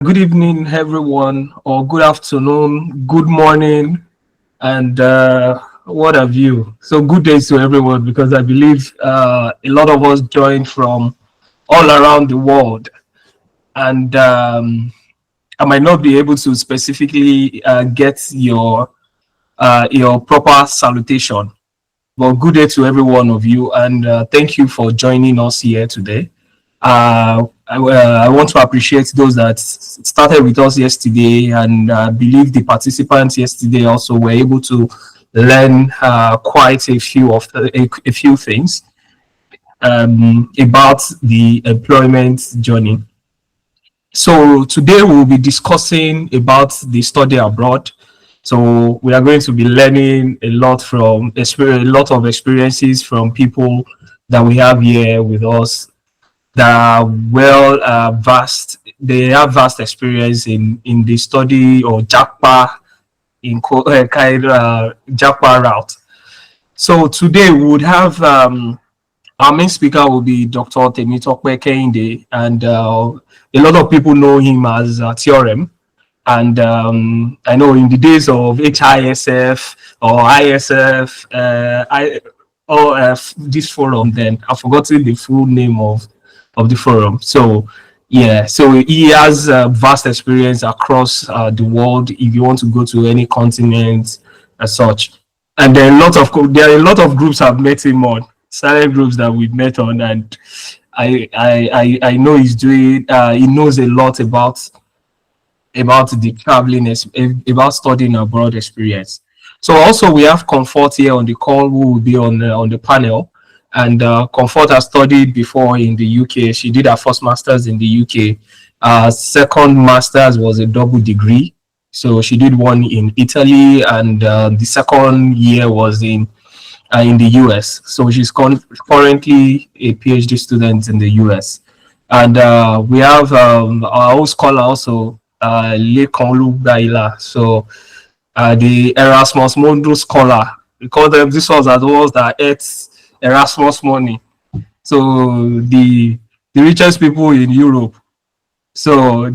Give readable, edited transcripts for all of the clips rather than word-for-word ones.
Good evening, everyone, or good afternoon, good morning, and what have you. So, good days to everyone because I believe a lot of us joined from all around the world, and I might not be able to specifically get your proper salutation. Well, good day to every one of you, and thank you for joining us here today. I want to appreciate those that started with us yesterday, and believe the participants yesterday also were able to learn quite a few things about the employment journey. So today we'll be discussing about the study abroad. So we are going to be learning a lot from a lot of experiences from people that we have here with us that are vast. They have vast experience in the study or Japa Japa route. So today we would have our main speaker will be Dr. Temitokwe Kehinde, and a lot of people know him as Theorem. And I know in the days of HISF or ISF, this forum, then I've forgotten the full name of the forum. So yeah, so he has vast experience across the world. If you want to go to any continent as such, and there are a lot of groups I've met him on, silent groups that we've met on, and I know he's doing. He knows a lot about the traveling, about studying abroad experience. So also we have Comfort here on the call, who will be on the panel. And Comfort has studied before in the UK. She did her first master's in the UK. Second master's was a double degree. So she did one in Italy, and the second year was in the US. So she's currently a PhD student in the US. And we have our own scholar also, Lekonlu Baila. So the Erasmus Mundo scholar. We call them, these ones are the ones that ate Erasmus money. So the richest people in Europe. So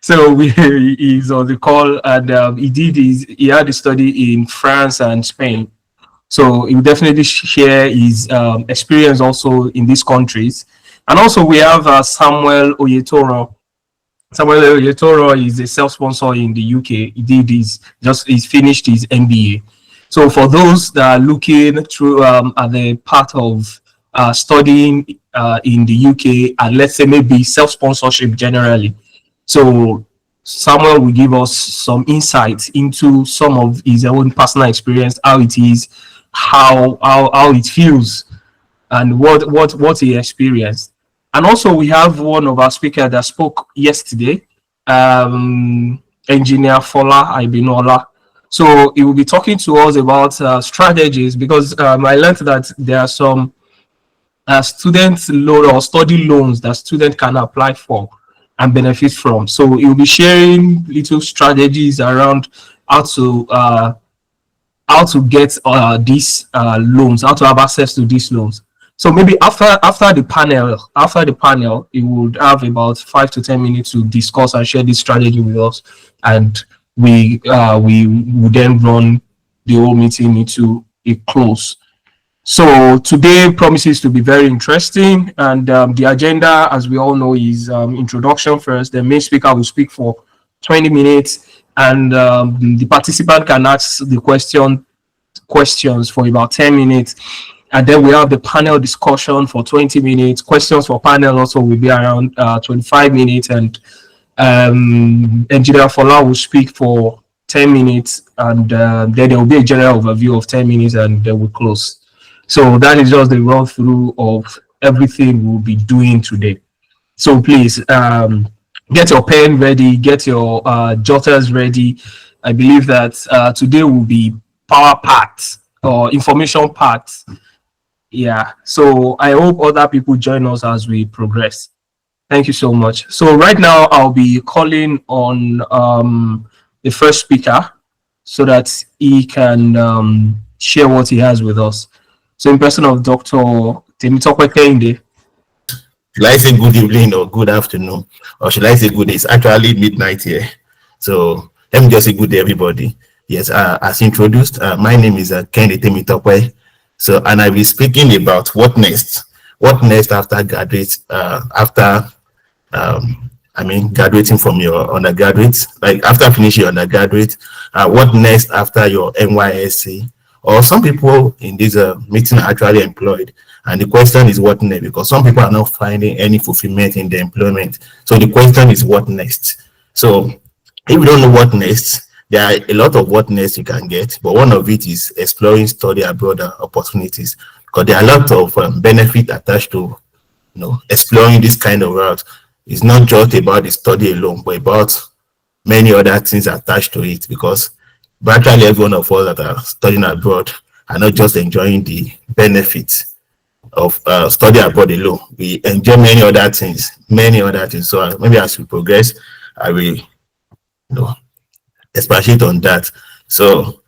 so he's on the call, and he had a study in France and Spain. So he will definitely share his experience also in these countries. And also we have Samuel Oyetoro. Samuel Oyetoro is a self-sponsor in the UK. He's finished his MBA. So for those that are looking through at the part of studying in the UK, and let's say maybe self-sponsorship generally, so Samuel will give us some insights into some of his own personal experience, how it is, how it feels, and what he experienced. And also we have one of our speakers that spoke yesterday, Engineer Fola Ibinola. So he will be talking to us about strategies, because I learned that there are some student loan or study loans that students can apply for and benefit from. So he will be sharing little strategies around how to get these loans, how to have access to these loans. So maybe after the panel, it would have about 5 to 10 minutes to discuss and share this strategy with us, and we would then run the whole meeting into a close. So today promises to be very interesting, and the agenda, as we all know, is introduction first. The main speaker will speak for 20 minutes, and the participant can ask the questions for about 10 minutes. And then we have the panel discussion for 20 minutes. Questions for panel also will be around 25 minutes. And Engineer Fola will speak for 10 minutes. And then there will be a general overview of 10 minutes, and then we'll close. So that is just the run through of everything we'll be doing today. So please get your pen ready, get your jotters ready. I believe that today will be power packed or information packed. Yeah, so I hope other people join us as we progress. Thank you so much. So right now I'll be calling on the first speaker so that he can share what he has with us. So in person of Dr. Temitokwe Kehinde. should I say good evening or good afternoon, or should I say good day? It's actually midnight here. So let me just say good day, everybody. Yes, as introduced, my name is Kenny Temitokwe. So, and I'll be speaking about what next. What next after graduate, graduating from your undergraduate, like after finishing your undergraduate, what next after your NYSC? Or some people in this meeting are actually employed. And the question is what next? Because some people are not finding any fulfillment in their employment. So the question is what next? So if you don't know what next, there are a lot of what next you can get, but one of it is exploring study abroad opportunities, because there are a lot of benefit attached to exploring this kind of route. It's not just about the study alone, but about many other things attached to it, because virtually every one of us that are studying abroad are not just enjoying the benefits of study abroad alone. We enjoy many other things. So maybe as we progress, I will expatiate on that. So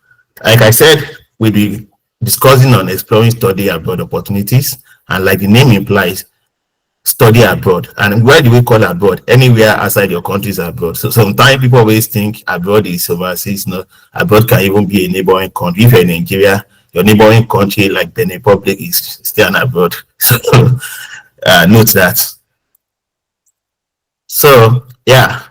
like I said, we'll be discussing on exploring study abroad opportunities, and like the name implies, study abroad. And where do we call abroad? Anywhere outside your country is abroad. So sometimes people always think abroad is overseas. No, abroad can even be a neighboring country. If you're in Nigeria, your neighboring country like Benin Republic is still an abroad. So note that. So yeah,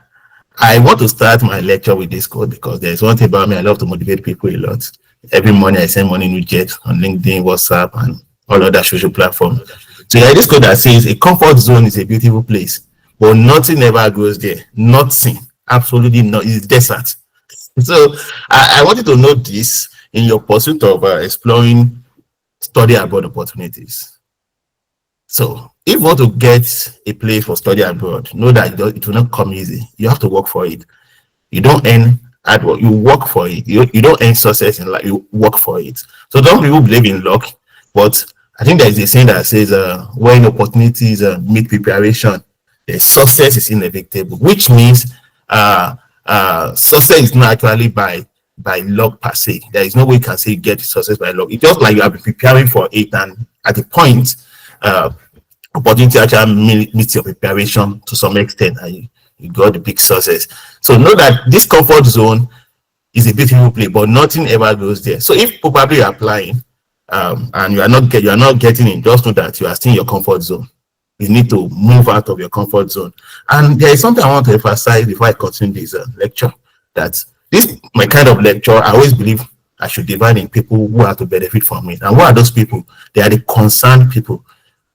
I want to start my lecture with this quote, because there's one thing about me, I love to motivate people a lot. Every morning I send morning widget on LinkedIn, WhatsApp, and all other social platforms. So yeah, this quote that says, a comfort zone is a beautiful place, but nothing ever grows there. Nothing, absolutely not. It's desert. So I want you to know this in your pursuit of exploring study abroad opportunities. So if you want to get a place for study abroad, know that it will not come easy. You have to work for it. You don't earn hard work, you work for it. You don't earn success in life, you work for it. So don't people believe in luck, but I think there is a saying that says when opportunities meet preparation, the success is inevitable, which means success is not actually by luck per se. There is no way you can say you get success by luck. It's just like you have been preparing for it, and at the point opportunity actually meets your preparation to some extent, and you got the big success. So know that this comfort zone is a beautiful place, but nothing ever goes there. So if probably you're applying and you are not getting in, just know that you are still in your comfort zone. You need to move out of your comfort zone. And there is something I want to emphasize before I continue this lecture, that this my kind of lecture, I always believe I should divide in people who are to benefit from it. And what are those people? They are the concerned people.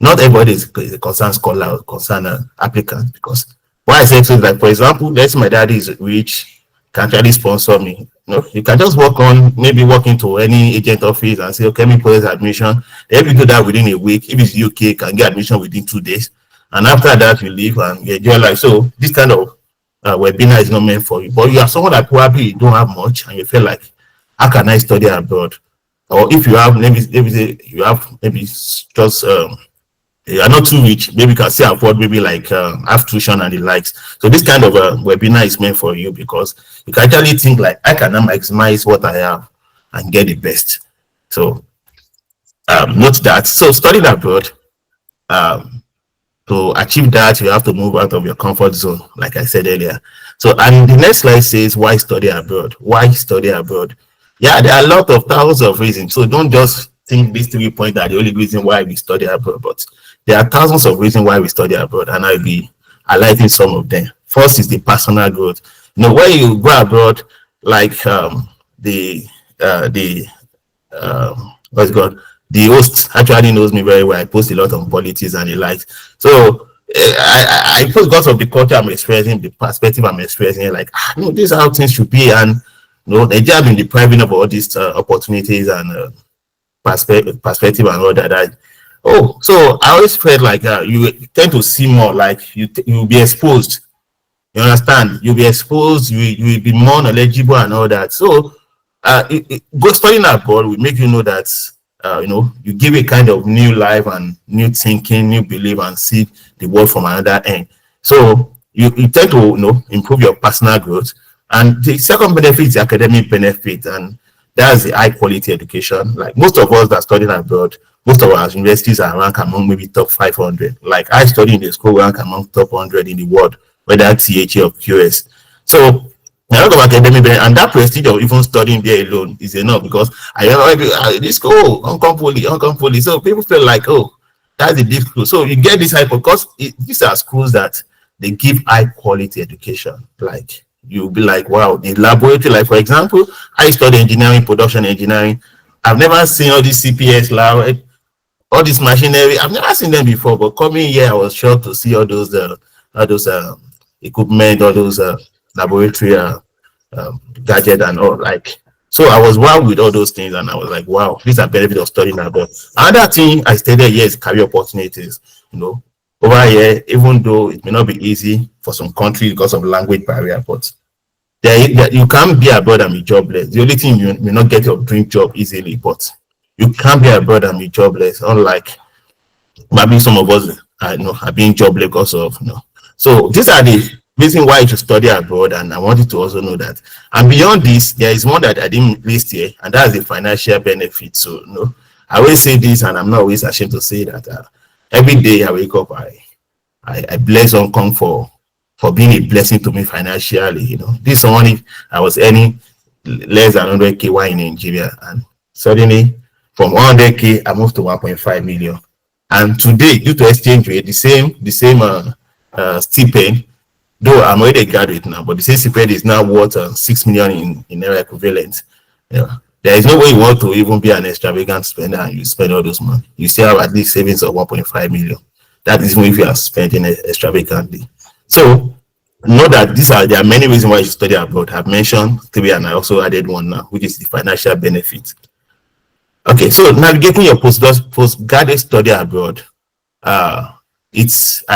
Not everybody is a concerned scholar or concerned applicant, because why I say so is like, for example, let's say my daddy is rich, can actually sponsor me. You can just walk into any agent office and say, okay, let me process admission. If you do that within a week, if it's UK, can get admission within 2 days. And after that, you leave and you enjoy life. So this kind of webinar is not meant for you. But you are someone that probably don't have much and you feel like, how can I study abroad? Or if you have, maybe just you are not too rich, maybe you can still afford maybe like have tuition and the likes. So this kind of webinar is meant for you, because you can actually think like, I can maximize what I have and get the best. So note that. So studying abroad, to achieve that, you have to move out of your comfort zone, like I said earlier. So, and the next slide says, why study abroad? Why study abroad? Yeah, there are a lot of thousands of reasons. So don't just think these 3 points are the only reason why we study abroad, but there are thousands of reasons why we study abroad, and I'll be highlighting some of them. First is the personal growth. When you go abroad, like the host actually knows me very well. I post a lot on politics and the likes. So I post because of the culture I'm expressing, the perspective I'm expressing, like, this is how things should be, and the job in depriving of all these opportunities and perspective and all that. So I always felt like you tend to see more, like you'll be exposed. You understand? You'll be exposed. You will be more knowledgeable and all that. So go studying abroad will make you know that you give a kind of new life and new thinking, new belief, and see the world from another end. So you tend to improve your personal growth. And the second benefit is the academic benefit, and that's the high quality education. Like most of us that studying abroad, most of our universities are ranked among maybe top 500. Like I studied in the school ranked among top 100 in the world, whether THA or QS. So a lot of academic, and that prestige of even studying there alone is enough, because I remember this school, Hong Poly. So people feel like, oh, that's a big school. So you get this hype, because these are schools that they give high quality education. Like you'll be like, wow, the laboratory, like for example, I studied engineering, production engineering. I've never seen all these CPS lab, all this machinery. I've never seen them before, but coming here, I was shocked to see all those equipment, all those laboratory gadget and all. Like, so I was wow with all those things, and I was like, wow, these are benefits of studying abroad. Another thing I stated here is career opportunities. You know, over here, even though it may not be easy for some countries because of language barrier, but you can't be abroad and be jobless. The only thing, you may not get your dream job easily, but you can't be abroad and be jobless. Unlike maybe some of us are being jobless because of So these are the reason why you should study abroad, and I wanted to also know that. And beyond this, there is one that I didn't list here, and that's the financial benefit. So I always say this, and I'm not always ashamed to say that every day I wake up, I bless Hong Kong for being a blessing to me financially. This morning I was earning less than 100K while in Nigeria, and suddenly from 100K I moved to 1.5 million. And today, due to exchange rate, the same stipend, though I'm already a graduate now, but the same stipend is now worth 6 million in naira equivalent. There is no way you want to even be an extravagant spender and you spend all those money. You still have at least savings of 1.5 million. That is even if you are spending extravagantly. So know that there are many reasons why you should study abroad. I've mentioned 3, and I also added one now, which is the financial benefit. Okay, so navigating your postgraduate study abroad. I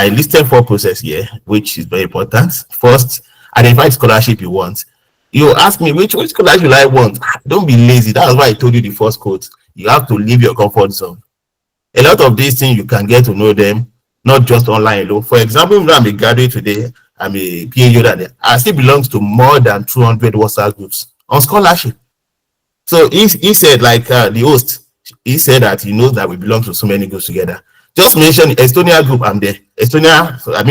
listed 4 processes here, which is very important. First, identify the scholarship you want. You ask me which scholarship I want. Don't be lazy. That's why I told you the first quote. You have to leave your comfort zone. A lot of these things you can get to know them, not just online alone. For example, if I'm a graduate today, I'm a PhD, I still belongs to more than 200 WhatsApp groups on scholarship. So he said, like the host, he said that he knows that we belong to so many groups together. Just mention Estonia group, I'm there.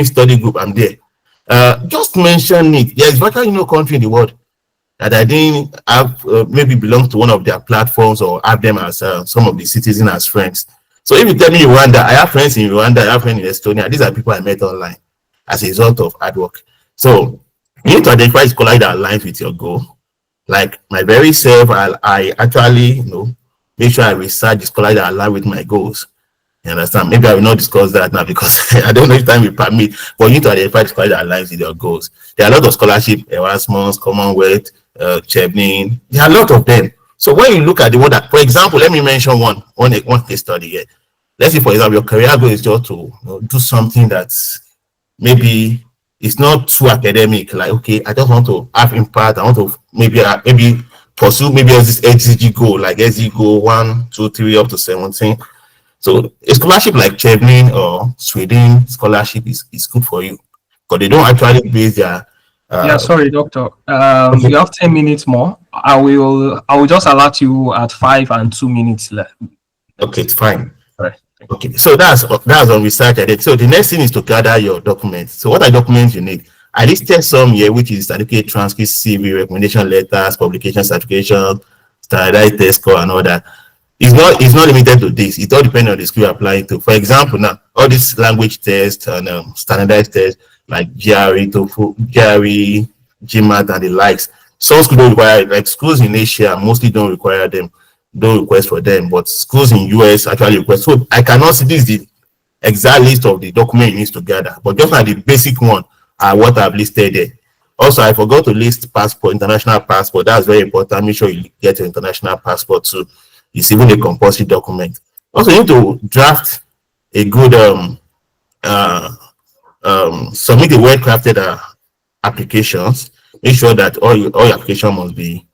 Study group, I'm there. Just mention it. There's virtually no country in the world that I didn't have maybe belongs to one of their platforms or have them as some of the citizens as friends. So if you tell me Rwanda, I have friends in Rwanda, I have friends in Estonia. These are people I met online as a result of hard work. So you need to identify scholars that aligns with your goal. Like my very self, I actually make sure I research the scholars that align with my goals. You understand? Maybe I will not discuss that now because I don't know if time will permit, but you need to identify the scholars that aligns with your goals. There are a lot of scholarships, Erasmus, Commonwealth, Chevening. There are a lot of them. So when you look at the one that, for example, let me mention one case study here. Let's say, for example, your career goal is just to do something that's maybe it's not too academic. Like, okay, I just want to have impact. I want to maybe pursue maybe this SDG goal, like SDG goal 1, 2, 3 up to 17. So a scholarship like Chevening or Sweden scholarship is good for you because they don't actually base their. Sorry, doctor. Okay. You have 10 minutes more. I will just alert you at 5 and 2 minutes left. Okay, it's fine. All right. Okay, so that's on research I did. So the next thing is to gather your documents. So what are documents you need? I listed some here, which is certificate, transcript, CV, recommendation letters, publication certification, standardized test score, and all that. It's not limited to this. It all depends on the school you're applying to. For example, now all these language tests and standardized tests like GRE, TOEFL, GRE, GMAT, and the likes. Some schools don't require, like schools in Asia mostly don't require them, don't request for them, but schools in US actually request. So I cannot see this the exact list of the document you need to gather, but just like the basic one are what I've listed there. Also, I forgot to list passport, international passport. That's very important. Make sure you get your international passport too. It's even a compulsory document. Also, you need to draft a good submit the well-crafted applications. Make sure that all your application must be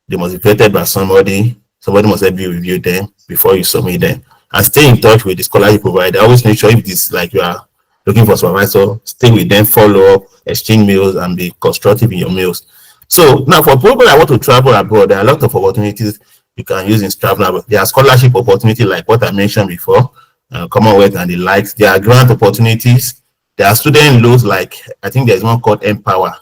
vetted by somebody. Somebody must help you review them before you submit them. And stay in touch with the scholarship provider. Always make sure if it's like you are looking for supervisor, stay with them, follow up, exchange mails, and be constructive in your mails. So now for people that want to travel abroad, there are a lot of opportunities you can use in travel. There are scholarship opportunities like what I mentioned before, Commonwealth and the likes. There are grant opportunities. There are student loans, like I think there's one called Empower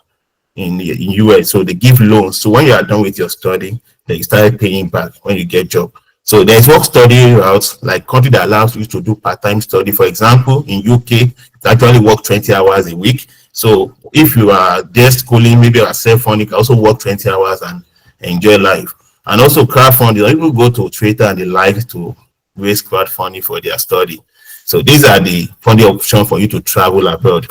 in US. So they give loans. So when you are done with your study, then you start paying back when you get job. So there's work study routes, like country that allows you to do part-time study. For example, in UK, you actually work 20 hours a week. So if you are there schooling, maybe you are self-funding, you can also work 20 hours and enjoy life. And also crowdfunding, people go to Twitter and they like to raise crowdfunding for their study. So these are the funding options for you to travel abroad.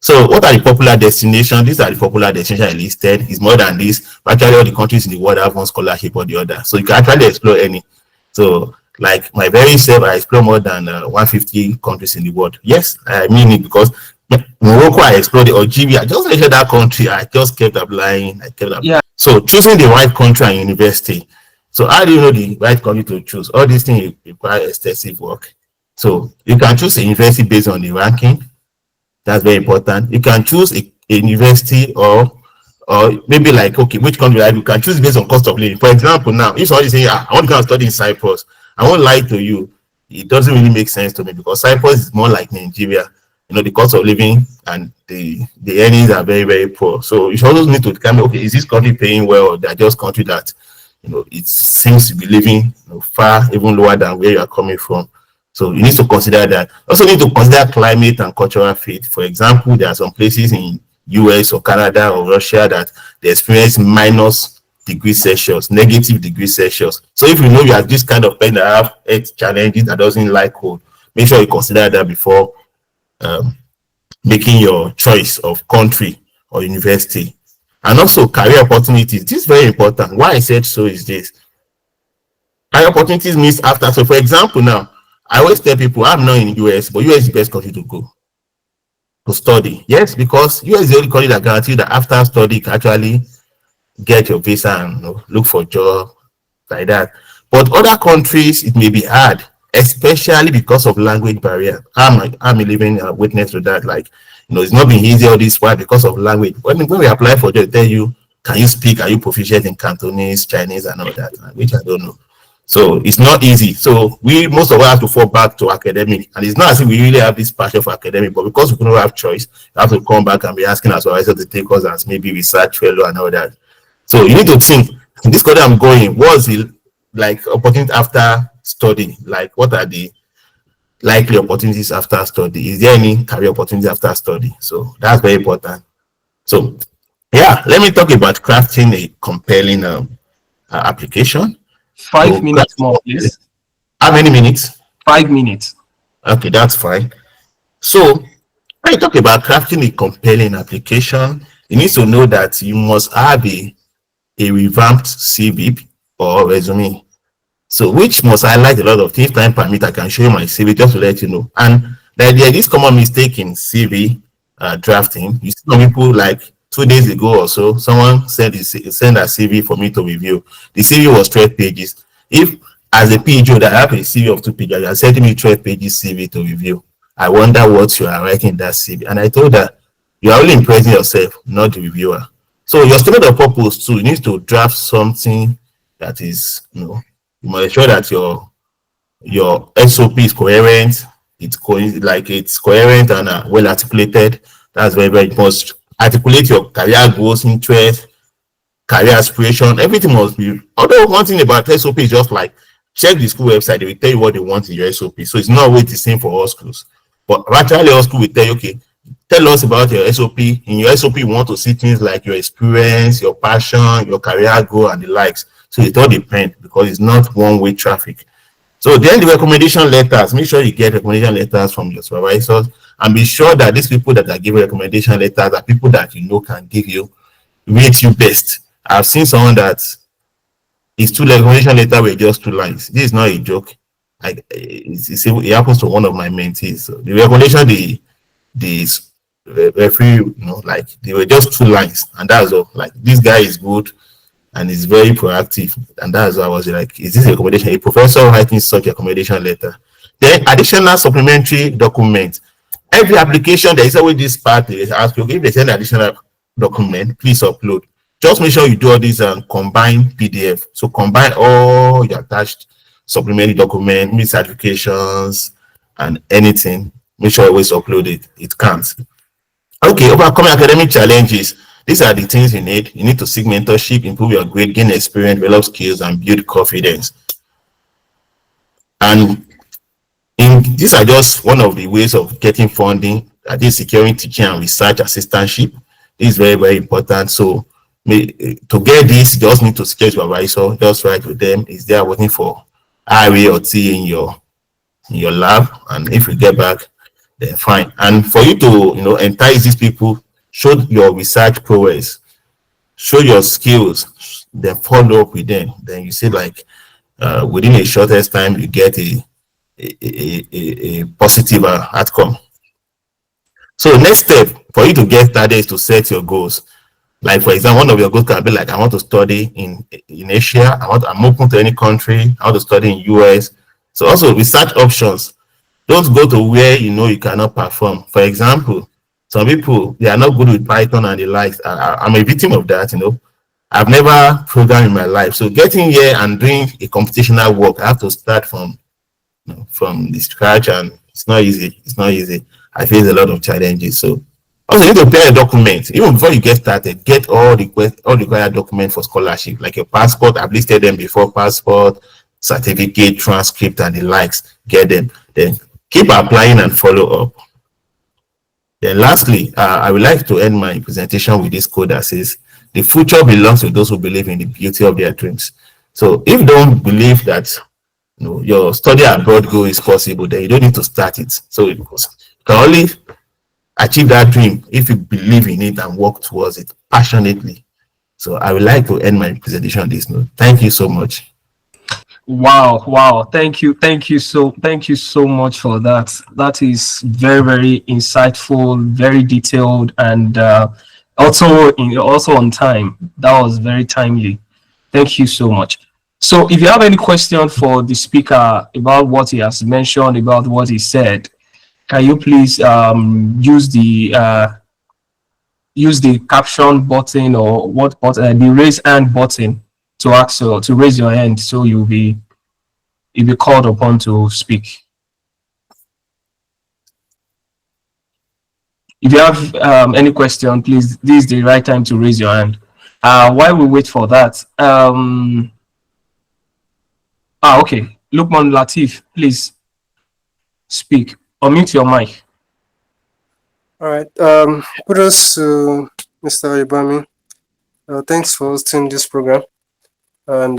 So what are the popular destinations? These are the popular destinations I listed. It's more than this. Actually, all the countries in the world have one scholarship or the other. So you can actually explore any. So like my very self, I explore more than 150 countries in the world. Yes, I mean it, because Morocco, I explored, Algeria. I just mentioned that country. I just kept applying. Yeah. So choosing the right country and university. So how do you know the right country to choose? All these things require extensive work. So you can choose a university based on the ranking. That's very important. You can choose a university or maybe like, okay, which country you can choose based on cost of living. For example, now, if somebody say, I want to go and study in Cyprus, I won't lie to you, it doesn't really make sense to me, because Cyprus is more like Nigeria. You know, the cost of living and the earnings are very, very poor. So you also need to determine, okay, is this country paying well, or they're just country that, you know, it seems to be living, you know, far even lower than where you are coming from. So you need to consider that. Also need to consider climate and cultural fit. For example, there are some places in US or Canada or Russia that they experience minus degrees Celsius, negative degrees Celsius. So if you know you have this kind of pen that have health challenges, that doesn't like cold, make sure you consider that before making your choice of country or university. And also career opportunities. This is very important. Why I said so is this. Career opportunities means after. So for example, now, I always tell people I'm not in the US, but US is the best country to go to study. Yes, because US is the only country that guarantees that after study you can actually get your visa and, you know, look for a job like that. But other countries, it may be hard, especially because of language barrier. I'm a living witness to that. Like, you know, it's not been easy all this while because of language. When we apply for job, they tell you, can you speak? Are you proficient in Cantonese, Chinese, and all that, which I don't know. So it's not easy. So most of us have to fall back to academic, and it's not as if we really have this passion for academic, but because we don't have choice, we have to come back and be asking our supervisor to take us as maybe research fellow and all that. So you need to think, in this country I'm going, what's the like opportunity after study? Like, what are the likely opportunities after study? Is there any career opportunity after study? So that's very important. So yeah, let me talk about crafting a compelling application. 5 minutes more, please. How many minutes? 5 minutes. Okay, that's fine. So when you talk about crafting a compelling application, you need to know that you must have a revamped CV or resume. So which must highlight a lot of things. Time permit, I can show you my CV just to let you know. And there is this common mistake in CV drafting. You see some people, like 2 days ago or so, someone sent a CV for me to review. The CV was 12 pages. If as a PGO that I have a CV of 2 pages, you are sending me 12 pages CV to review, I wonder what you are writing in that CV. And I told her, you are only impressing yourself, not the reviewer. So your statement of purpose too, you need to draft something that is, you know, you must ensure that your SOP is coherent, it's coherent and well articulated. That's very, very important. Articulate your career goals, interest, career aspiration. Everything must be. Although one thing about SOP is just like check the school website, they will tell you what they want in your SOP. So it's not always the same for all schools. But actually, all school will tell you, okay, tell us about your SOP. In your SOP, you want to see things like your experience, your passion, your career goal, and the likes. So it all depends, because it's not one-way traffic. So then the recommendation letters, make sure you get recommendation letters from your supervisors, and be sure that these people that are giving recommendation letters are people that you know can give you, rate you best. I've seen someone that his 2 recommendation letter were just 2 lines. This is not a joke. It happens to one of my mentees. So the recommendation, the referee, you know, like they were just 2 lines, and that's all. Like, this guy is good and is very proactive, and that's why I was like, is this a recommendation? A professor writing such a recommendation letter? Then additional supplementary document. Every application, there is always this part they ask you, okay, if they send additional document, please upload. just make sure you do all these combined PDF. So combine all your attached supplementary document, meet certifications, and anything. Make sure you always upload it. It counts. Okay, overcoming academic challenges. These are the things you need. You need to seek mentorship, improve your grade, gain experience, develop skills, and build confidence. And these are just one of the ways of getting funding. That is securing teaching and research assistantship. This is very, very important. So to get this, you just need to secure supervisor, just write with them. Is there working for RA or T in your lab? And if you get back, then fine. And for you to entice these people, show your research prowess, show your skills, then follow up with them. Then you see like within a shortest time you get a positive outcome. So next step for you to get started is to set your goals. Like for example, one of your goals can be like, I want to study in Asia. I'm open to any country. I want to study in US. So also research options. Don't go to where you cannot perform. For example, some people, they are not good with Python and the likes. I'm a victim of that. I've never programmed in my life. So getting here and doing a computational work, I have to start from the scratch, and it's not easy. It's not easy. I face a lot of challenges. So also you need to prepare a document. Even before you get started, get all the required documents for scholarship, like your passport. I've listed them before: passport, certificate, transcript, and the likes. Get them. Then keep applying and follow up. Then lastly, I would like to end my presentation with this quote that says, "The future belongs to those who believe in the beauty of their dreams." So if you don't believe that your study abroad goal is possible, then you don't need to start it. So you can only achieve that dream if you believe in it and work towards it passionately. So I would like to end my presentation on this note. Thank you so much. Wow. Thank you so much for that. That is very, very insightful, very detailed, and also on time. That was very timely. Thank you so much. So if you have any question for the speaker about what he has mentioned, about what he said, can you please use the caption button, or what button, the raise hand button, to raise your hand, so you'll be called upon to speak. If you have any question, please, this is the right time to raise your hand. While we wait for that, okay, Lukman Latif, please speak. Unmute your mic. All right. Kudos to Mr. Ibami. Thanks for hosting this program. And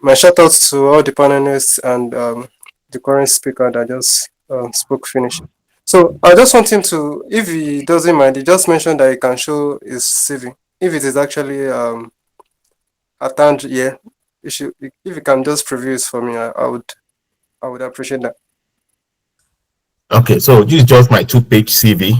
my shout outs to all the panelists and the current speaker that just spoke finish. So I just want him to, if he doesn't mind, he just mentioned that he can show his CV. If it is actually attached here, if you can just preview it for me, I would appreciate that. Okay, so this is just my 2-page CV.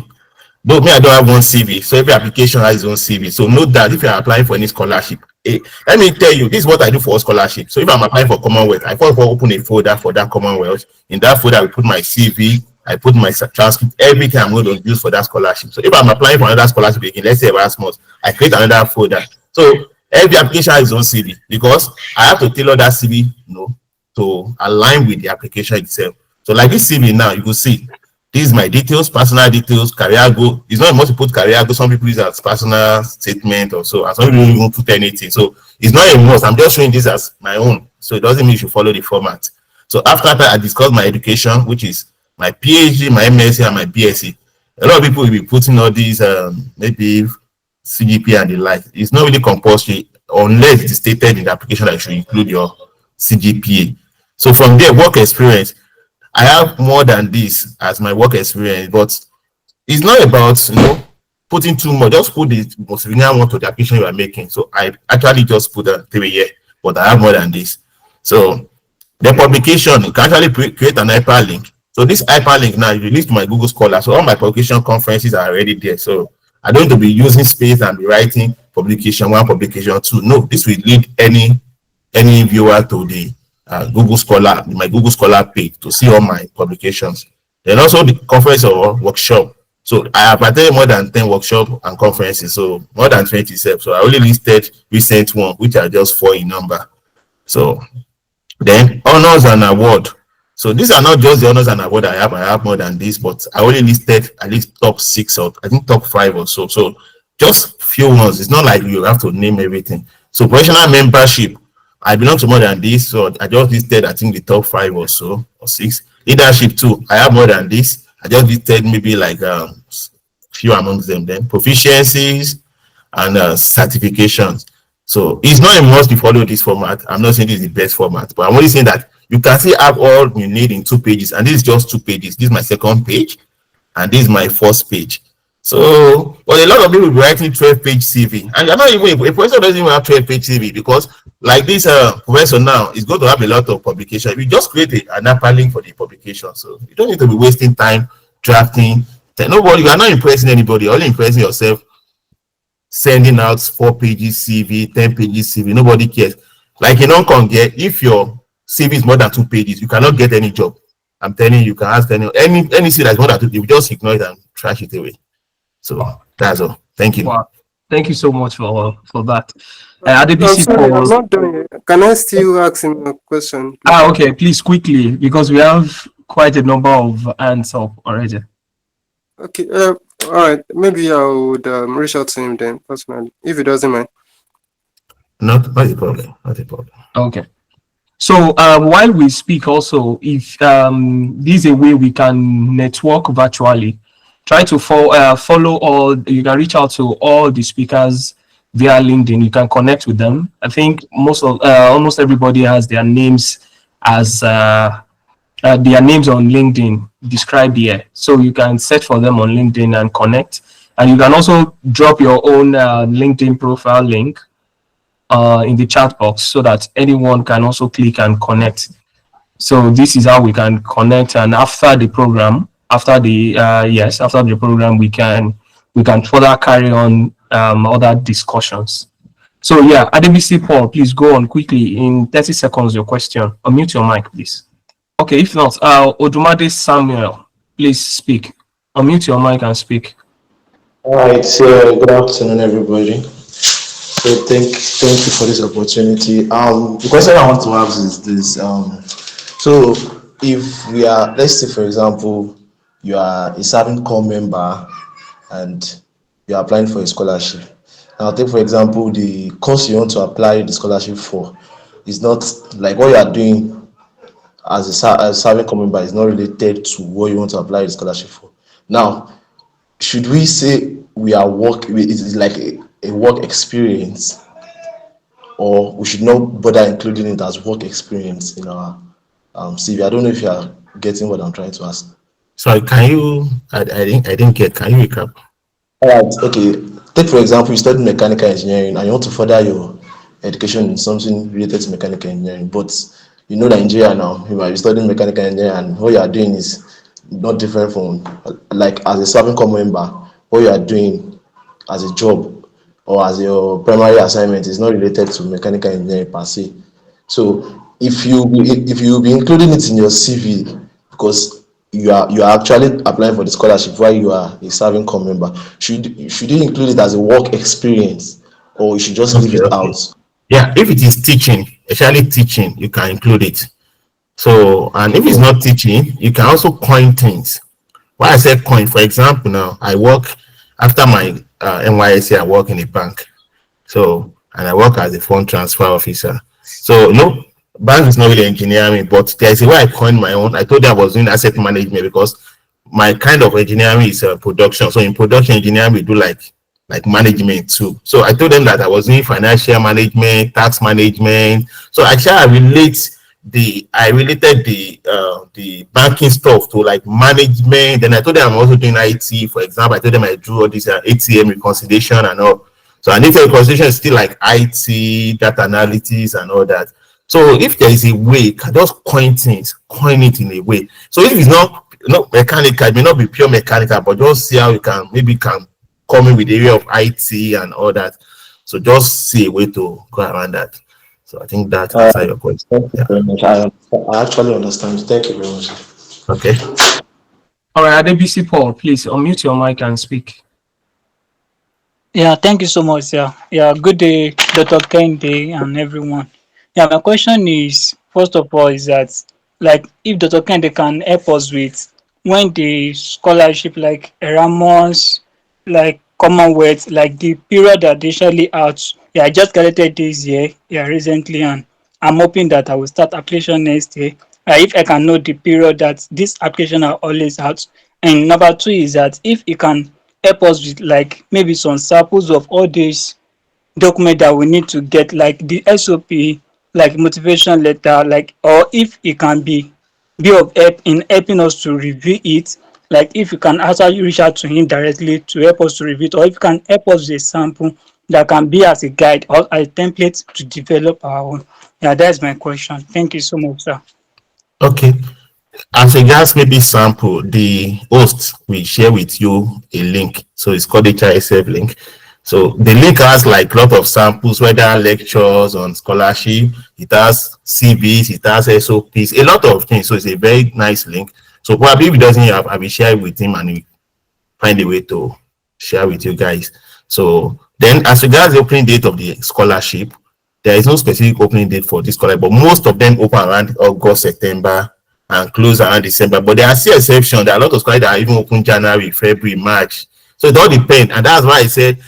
But me, I don't have one CV. So every application has its own CV. So note that if you are applying for any scholarship, let me tell you, this is what I do for scholarship. So if I'm applying for Commonwealth, I first open a folder for that Commonwealth. In that folder, I put my CV, I put my transcript, everything I'm going to use for that scholarship. So if I'm applying for another scholarship again, let's say Erasmus, I create another folder. So every application has its own CV, because I have to tailor that CV, to align with the application itself. So like this CV now, you will see, this is my details, personal details, career goal. It's not much to put career goal. Some people use it as personal statement or so, and some people don't even put anything. So it's not a must. I'm just showing this as my own. So it doesn't mean you should follow the format. So after that, I discuss my education, which is my PhD, my MSc, and my BSc. A lot of people will be putting all these maybe CGPA and the like. It's not really compulsory unless it's stated in the application that you should include your CGPA. So from there, work experience. I have more than this as my work experience, but it's not about putting too much. Just put the most significant one to the application you are making. So I actually just put a 3 year, but I have more than this. So the publication, you can actually create an hyperlink. So this hyperlink now is released to my Google Scholar. So all my publication conferences are already there. So I don't need to be using space and be writing publication 1, publication 2. No, this will lead any viewer to the Google Scholar, my Google Scholar page, to see all my publications. Then also the conference or workshop. So I have attended more than 10 workshops and conferences, so more than 20 steps. So I only listed recent one, which are just 4 in number. So then honors and award. So these are not just the honors and award I have more than this, but I only listed at least top 6 or I think top 5 or so. So just few ones. It's not like you have to name everything. So professional membership, I belong to more than this, so I just listed I think the top 5 or so or 6. Leadership too, I have more than this. I just listed maybe like few amongst them. Then proficiencies and certifications. So it's not a must you follow this format. I'm not saying this is the best format, but I'm only saying that you can still have all you need in 2 pages, and this is just 2 pages. This is my second page, and this is my first page. So, but a lot of people will be writing 12-page CV, and you're not even a professor doesn't even have 12-page CV, because like this professor now is going to have a lot of publication. You just create an hyperlink for the publication, so you don't need to be wasting time drafting. Nobody, you are not impressing anybody. You're only impressing yourself, sending out 4 pages CV, 10 pages CV. Nobody cares. Like in Hong Kong, if your CV is more than 2 pages, you cannot get any job. I'm telling you, you can ask any CV that's more than 2, you just ignore it and trash it away. So that's all. Thank you. Wow. Thank you so much for that. I'm sorry, I'm not doing it. Can I still ask him a question? Okay, please quickly, because we have quite a number of hands up already. Okay, all right. Maybe I would reach out to him then personally, if he doesn't mind. Not a problem. Not a problem. Okay. So while we speak, also, if this is a way we can network virtually, try to follow all. You can reach out to all the speakers via LinkedIn. You can connect with them. I think almost everybody has their names as their names on LinkedIn described here. So you can search for them on LinkedIn and connect. And you can also drop your own LinkedIn profile link in the chat box, so that anyone can also click and connect. So this is how we can connect. And after the program, after the program, we can further carry on other discussions. So yeah, Adebisi Paul, please go on quickly in 30 seconds. Your question. Unmute your mic, please. Okay, if not, Odumade Samuel, please speak. Unmute your mic and speak. All right. Good afternoon, everybody. So thank you for this opportunity. The question I want to ask is this: so if we are, let's say for example, you are a serving corps member and you are applying for a scholarship. Now, take for example the course you want to apply the scholarship for is not like what you are doing as a serving corps member is not related to what you want to apply the scholarship for. Now, should we say we are is like a work experience, or we should not bother including it as work experience in our CV? I don't know if you are getting what I'm trying to ask. Sorry, can you? I didn't get. Can you recap? All right. Okay. Take for example, you study mechanical engineering and you want to further your education in something related to mechanical engineering, but you know that Nigeria now, you might be studying mechanical engineering and what you are doing is not different from, like, as a serving corps member, what you are doing as a job or as your primary assignment is not related to mechanical engineering per se. So if you be including it in your CV because you are actually applying for the scholarship while you are a serving corps member, should you include it as a work experience, or you should just leave it out? Yeah, if it is teaching, especially teaching, you can include it. So, and if it's not teaching, you can also coin things. Why I said coin, for example, now I work after my NYSC, I work in a bank. So, and I work as a fund transfer officer. So, no, bank is not really engineering, but there's a way I coined my own. I told them I was doing asset management because my kind of engineering is production. So, in production engineering, we do like management too. So, I told them that I was doing financial management, tax management. So, actually, I related the banking stuff to like management. Then I told them I'm also doing IT. For example, I told them I do all this ATM reconciliation and all. So an ATM reconciliation is still like IT, data analysis and all that. So if there is a way, just coin it in a way. So if it's not mechanical, it may not be pure mechanical, but just see how you can come in with the area of IT and all that. So just see a way to go around that. So I think that answers your question. Thank you very much. I actually understand. Thank you very much. Okay. All right, Adebisi Paul, please unmute your mic and speak. Yeah, thank you so much. Yeah, good day, Dr. Kende and everyone. Yeah, my question is first of all is that like if Dr. Kende can help us with when the scholarship like Erasmus, like Commonwealth, like the period that they usually out. Yeah, I just graduated this year, yeah, recently, and I'm hoping that I will start application next year. If I can know the period that this application are always out. And number two is that if you can help us with like maybe some samples of all these documents that we need to get, like the SOP, like motivation letter, like or if it can be of help in helping us to review it, like if you can actually reach out to him directly to help us to review it, or if you can help us with a sample that can be as a guide or a template to develop our own. Yeah, that's my question. Thank you so much, sir. Okay. As regards maybe sample, the host will share with you a link. So it's called HISF link. So the link has like a lot of samples, whether lectures on scholarship, it has CVs, it has SOPs, a lot of things. So it's a very nice link. So probably if he doesn't have, I will share it with him and he'll find a way to share with you guys. So then as regards the opening date of the scholarship, there is no specific opening date for this scholarship, but most of them open around August, September, and close around December. But there are still exceptions. There are a lot of scholarships that are even open January, February, March. So it all depends. And that's why I said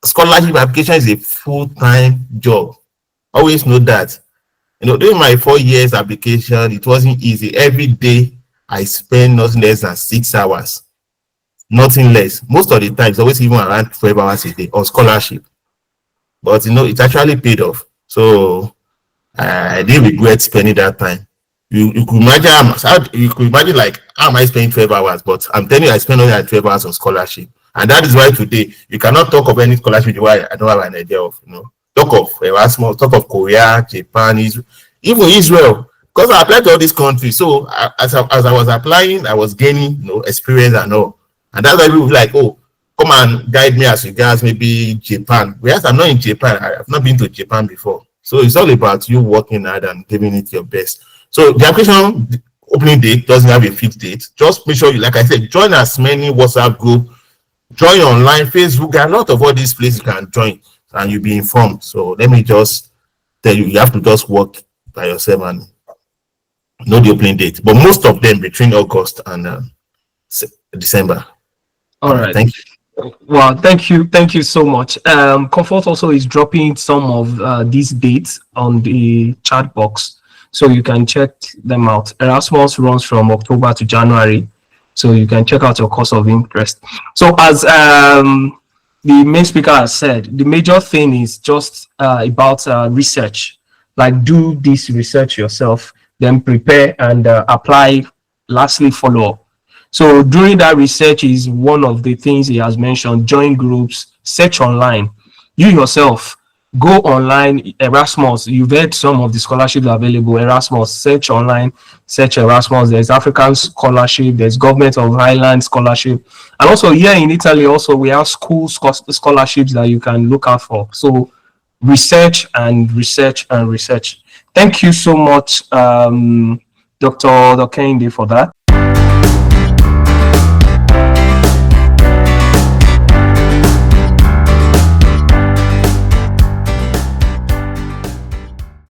scholarship application is a full-time job. Always know that. You know, during my 4 years application, it wasn't easy. Every day I spend nothing less than 6 hours. Nothing less. Most of the time, it's always even around 12 hours a day on scholarship. But you know, it actually paid off. So I didn't regret spending that time. You could imagine like how am I spending 12 hours? But I'm telling you, I spent only like 12 hours on scholarship. And that is why today you cannot talk of any scholarship why I don't have an idea of, you know. Talk of Erasmus, talk of Korea, Japan, even Israel. Because I applied to all these countries. So as I was applying, I was gaining, you know, experience and all. And that's why people were like, oh, come and guide me as regards maybe Japan. Whereas I'm not in Japan. I have not been to Japan before. So it's all about you working hard and giving it your best. So the application opening date doesn't have a fixed date. Just make sure you, like I said, join as many WhatsApp group, join online, Facebook. There are a lot of all these places you can join and you'll be informed. So let me just tell you, you have to just work by yourself and know the opening date. But most of them between August and December. All right. Thank you. Well, thank you so much. Comfort also is dropping some of these dates on the chat box, so you can check them out. Erasmus runs from October to January, so you can check out your course of interest. So as the main speaker has said, the major thing is just about research. Like, do this research yourself, then prepare and apply, lastly follow up. So during that research is one of the things he has mentioned: join groups, search online. You yourself go online. Erasmus, you've heard some of the scholarships available. Erasmus, search online, search Erasmus. There's African scholarship, there's Government of Highland scholarship, and also here in Italy also we have school scholarships that you can look out for. So research and research and research. Thank you so much, Dr. Kende, for that.